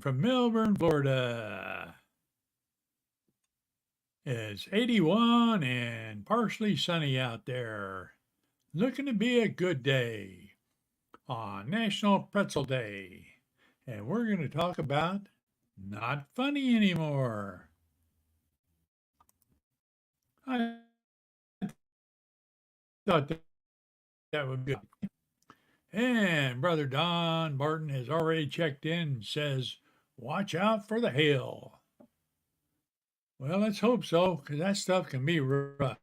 from Melbourne, Florida. It's 81 and partially sunny out there. Looking to be a good day on National Pretzel Day. And we're going to talk about not funny anymore. I thought that would be good. And Brother Don Barton has already checked in and says, watch out for the hail. Well, let's hope so, because that stuff can be rough.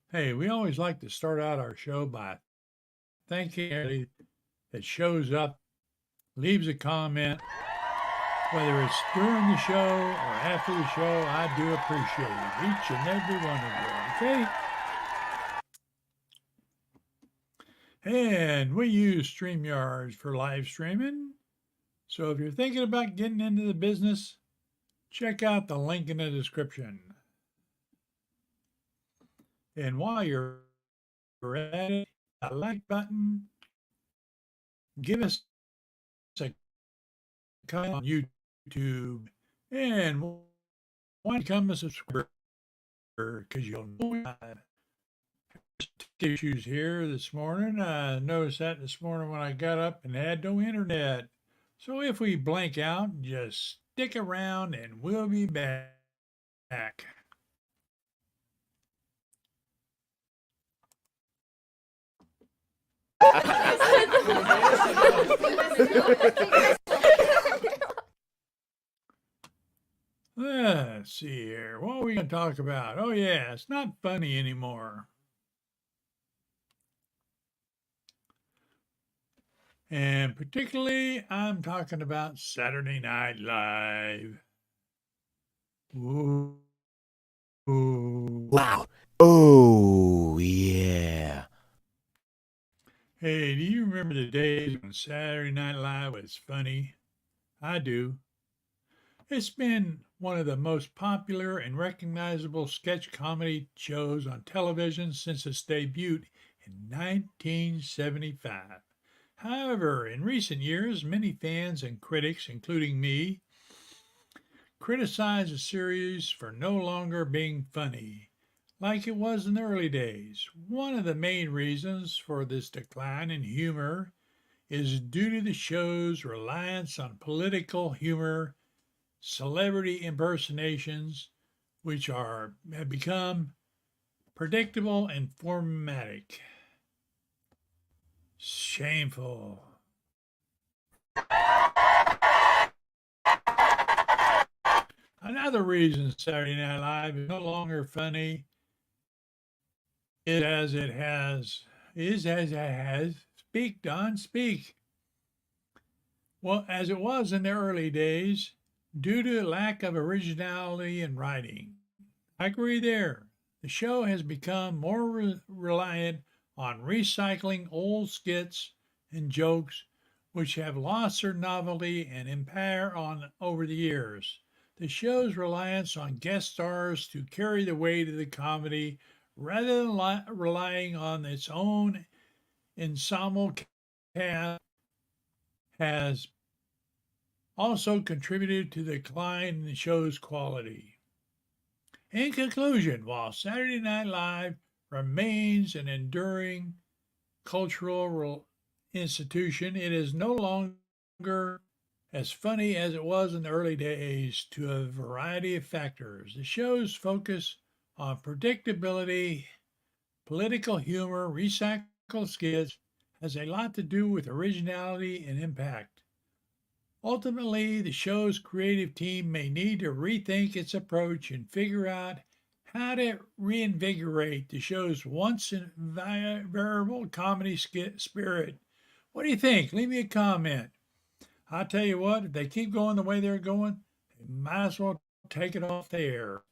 Hey, we always like to start out our show by thanking everybody that shows up, leaves a comment, whether it's during the show or after the show. I do appreciate it, each and every one of you, okay? And we use Streamyard for live streaming. So if you're thinking about getting into the business, check out the link in the description. And while you're at it, a like button, give us a comment on YouTube, and why don't you become a subscriber, because you'll know issues here this morning. I noticed that this morning when I got up and had no internet. So if we blank out, just stick around and we'll be back. Let's see here. What are we going to talk about? Oh, yeah, it's not funny anymore. And particularly, I'm talking about Saturday Night Live. Ooh. Ooh. Wow. Oh, yeah. Hey, do you remember the days when Saturday Night Live was funny? I do. It's been one of the most popular and recognizable sketch comedy shows on television since its debut in 1975. However, in recent years, many fans and critics, including me, criticize the series for no longer being funny, like it was in the early days. One of the main reasons for this decline in humor is due to the show's reliance on political humor, celebrity impersonations, which have become predictable and formatic. Shameful. Another reason Saturday Night Live is no longer funny is as it has. Speak, Don, speak. Well, as it was in the early days, due to lack of originality in writing. I agree there. The show has become more reliant on recycling old skits and jokes which have lost their novelty and impair on over the years. The show's reliance on guest stars to carry the weight of the comedy rather than relying on its own ensemble cast has also contributed to the decline in the show's quality. In conclusion, while Saturday Night Live remains an enduring cultural institution, it is no longer as funny as it was in the early days to a variety of factors. The show's focus on predictability, political humor, recycled skits has a lot to do with originality and impact. Ultimately, the show's creative team may need to rethink its approach and figure out how to reinvigorate the show's once variable comedy spirit. What do you think? Leave me a comment. I'll tell you what, if they keep going the way they're going, they might as well take it off the air.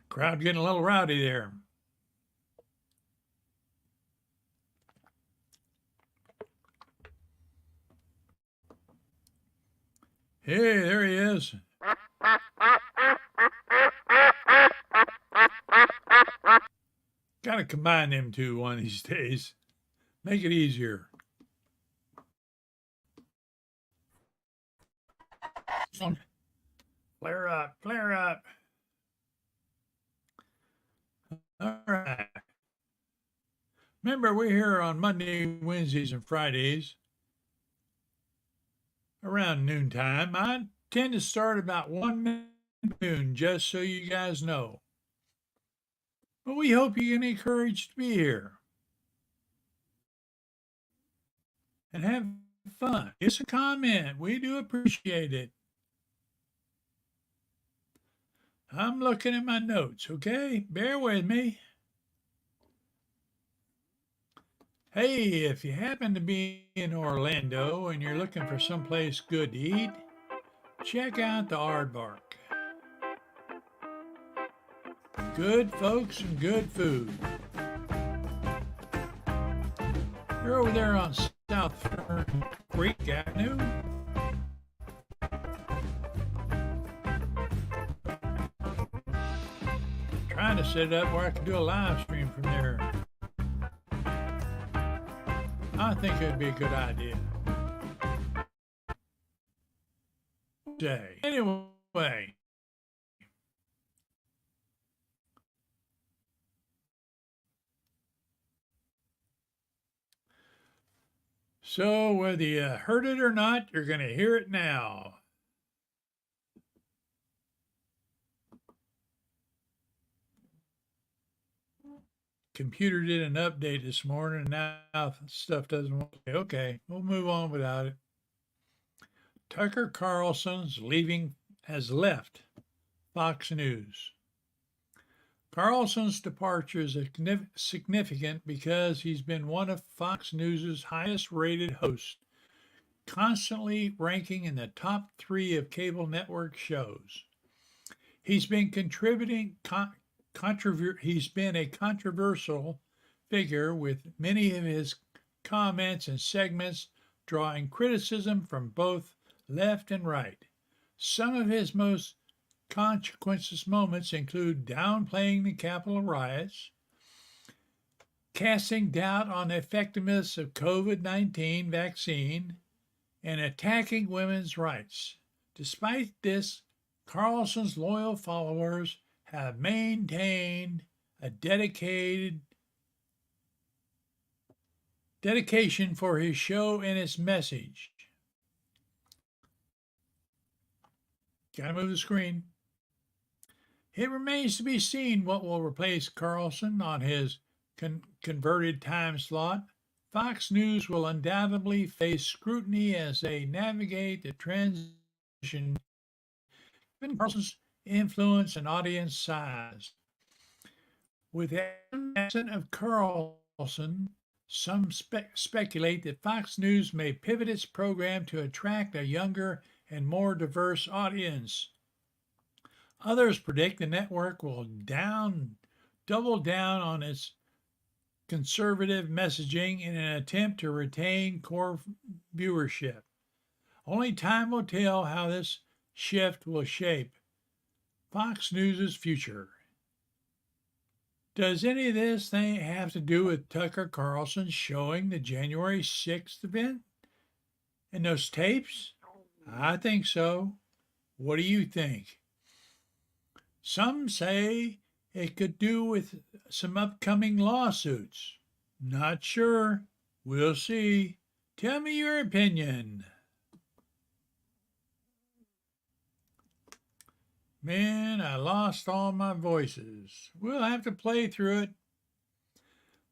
Crowd getting a little rowdy there. Hey, there he is. Gotta combine them two one of these days. Make it easier. Flare up, flare up. All right. Remember, we're here on Monday, Wednesdays, and Fridays around noontime. I tend to start about 1 noon, just so you guys know. But we hope you get encouraged to be here and have fun. It's a comment. We do appreciate it. I'm looking at my notes, okay? Bear with me. Hey, if you happen to be in Orlando and you're looking for someplace good to eat, check out the Aardvark. Good folks and good food. You're over there on South Fern Creek Avenue. Trying to set it up where I can do a live stream from there. I think it'd be a good idea. Anyway. So whether you heard it or not, you're going to hear it now. Computer did an update this morning, and now stuff doesn't work. Okay, we'll move on without it. Tucker Carlson's has left Fox News. Carlson's departure is significant because he's been one of Fox News' highest-rated hosts, constantly ranking in the top 3 of cable network shows. He's been he's been a controversial figure, with many of his comments and segments drawing criticism from both left and right. Some of his most consequences moments include downplaying the Capitol riots, casting doubt on the effectiveness of COVID-19 vaccine, and attacking women's rights. Despite this, Carlson's loyal followers have maintained a dedication for his show and its message. Gotta move the screen. It remains to be seen what will replace Carlson on his converted time slot. Fox News will undoubtedly face scrutiny as they navigate the transition, given Carlson's influence and audience size. With the absence of Carlson, some speculate that Fox News may pivot its program to attract a younger and more diverse audience. Others predict the network will double down on its conservative messaging in an attempt to retain core viewership. Only time will tell how this shift will shape Fox News' future. Does any of this thing have to do with Tucker Carlson showing the January 6th event and those tapes? I think so. What do you think? Some say it could do with some upcoming lawsuits. Not sure. We'll see. Tell me your opinion. Man, I lost all my voices. We'll have to play through it.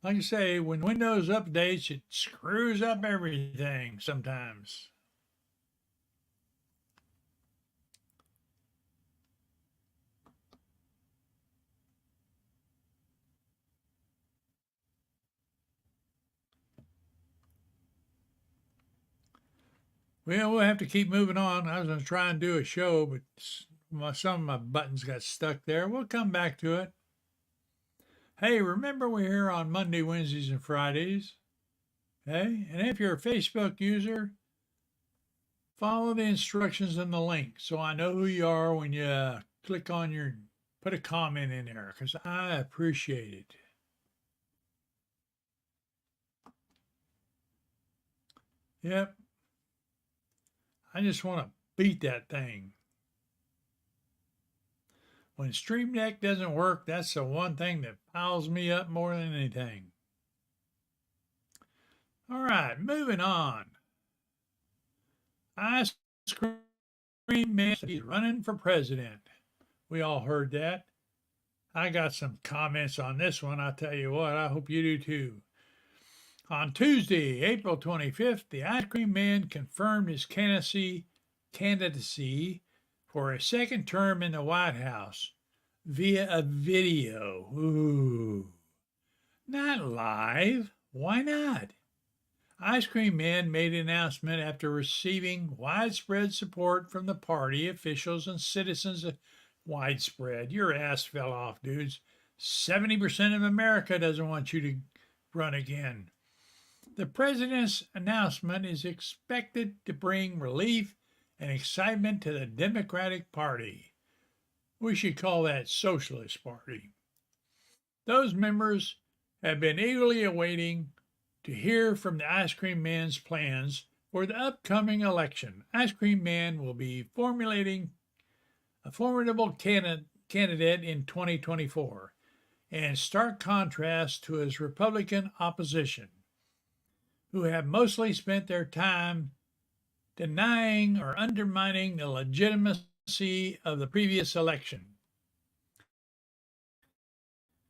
Like I say, when Windows updates, it screws up everything sometimes. Well, we'll have to keep moving on. I was going to try and do a show, but some of my buttons got stuck there. We'll come back to it. Hey, remember we're here on Monday, Wednesdays, and Fridays. Okay? And if you're a Facebook user, follow the instructions in the link so I know who you are when you click on put a comment in there, because I appreciate it. Yep. I just want to beat that thing. When Stream Deck doesn't work, that's the one thing that piles me up more than anything. All right, moving on. Ice Cream Man, he's running for president. We all heard that. I got some comments on this one. I tell you what, I hope you do too. On Tuesday, April 25th, the Ice Cream Man confirmed his candidacy for a second term in the White House via a video. Ooh. Not live. Why not? Ice Cream Man made an announcement after receiving widespread support from the party officials and citizens. Widespread. Your ass fell off, dudes. 70% of America doesn't want you to run again. The president's announcement is expected to bring relief and excitement to the Democratic Party. We should call that Socialist Party. Those members have been eagerly awaiting to hear from the Ice Cream Man's plans for the upcoming election. Ice Cream Man will be formulating a formidable candidate in 2024, in stark contrast to his Republican opposition, who have mostly spent their time denying or undermining the legitimacy of the previous election.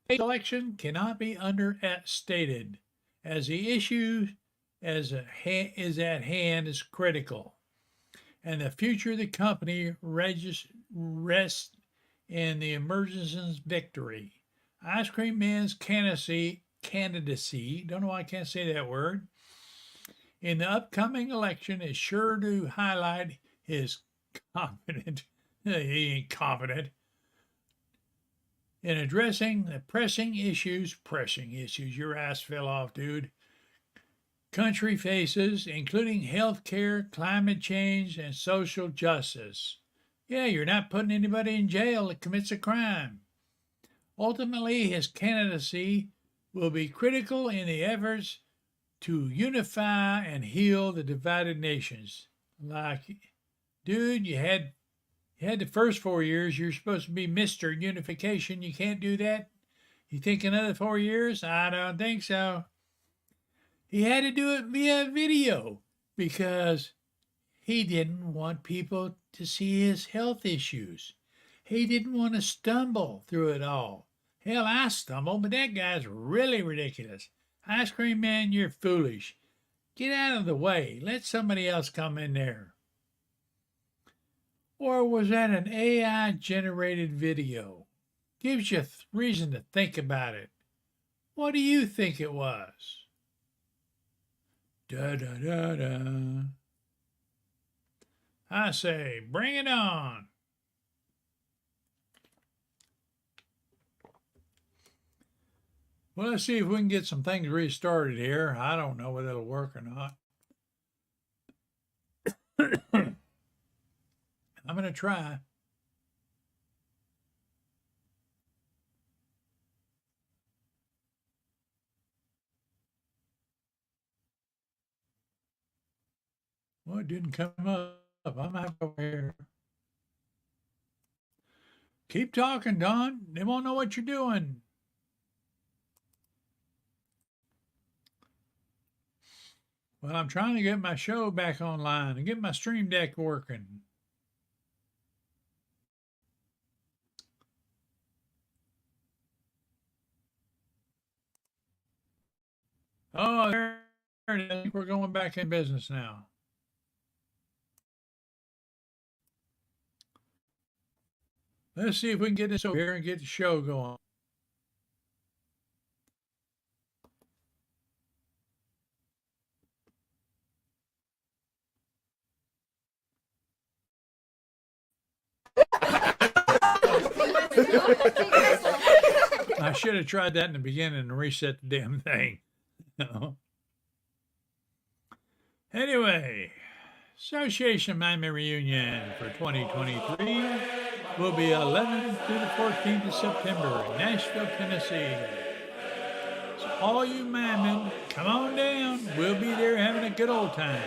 The election cannot be understated, as the issue is at hand is critical, and the future of the company rests in the emergence's victory. Ice Cream Man's candidacy, don't know why I can't say that word, in the upcoming election is sure to highlight his he ain't confident, in addressing the pressing issues, your ass fell off, dude, country faces, including health care, climate change, and social justice. Yeah, you're not putting anybody in jail that commits a crime. Ultimately, his candidacy will be critical in the efforts to unify and heal the divided nations. Like, dude, you had the first 4 years. You're supposed to be Mr. Unification. You can't do that? You think another 4 years? I don't think so. He had to do it via video because he didn't want people to see his health issues. He didn't want to stumble through it all. Hell, I stumbled, but that guy's really ridiculous. Ice Cream Man, you're foolish. Get out of the way. Let somebody else come in there. Or was that an AI-generated video? Gives you reason to think about it. What do you think it was? Da-da-da-da. I say, bring it on. Well, let's see if we can get some things restarted here. I don't know whether it'll work or not. I'm going to try. Well, it didn't come up. I'm out over here. Keep talking, Don. They won't know what you're doing. Well, I'm trying to get my show back online and get my Stream Deck working. Oh, there it is. We're going back in business now. Let's see if we can get this over here and get the show going. I should have tried that in the beginning and reset the damn thing. Anyway, Association Mime Reunion for 2023 will be 11th through the 14th of September in Nashville, Tennessee. So all you mimemen, come on down. We'll be there having a good old time.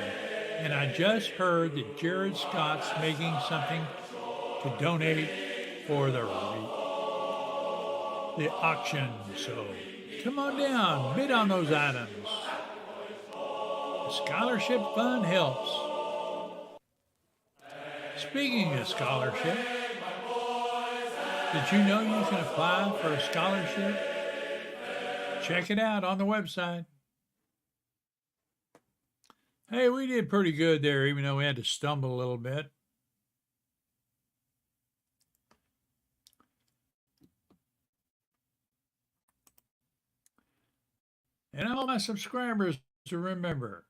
And I just heard that Jared Scott's making something to donate for the auction. So come on down, bid on those items. The scholarship fund helps. Speaking of scholarship, did you know you can apply for a scholarship? Check it out on the website. Hey, we did pretty good there, even though we had to stumble a little bit. And all my subscribers to remember,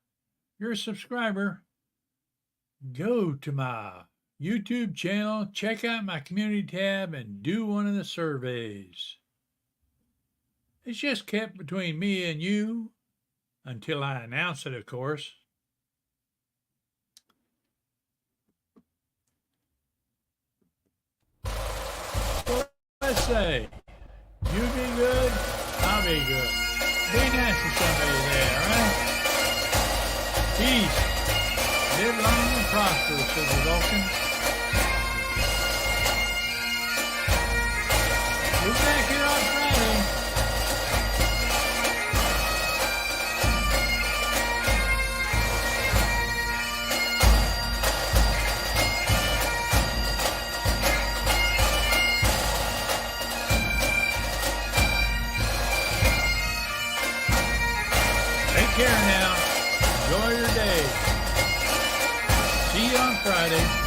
you're a subscriber, go to my YouTube channel, check out my community tab, and do one of the surveys. It's just kept between me and you until I announce it, of course. So let's say, you be good, I'll be good. Be nice to somebody there, right? Peace. Live long and prosper, says the Vulcan. We're back here on Friday. Take care now. Enjoy your day. See you on Friday.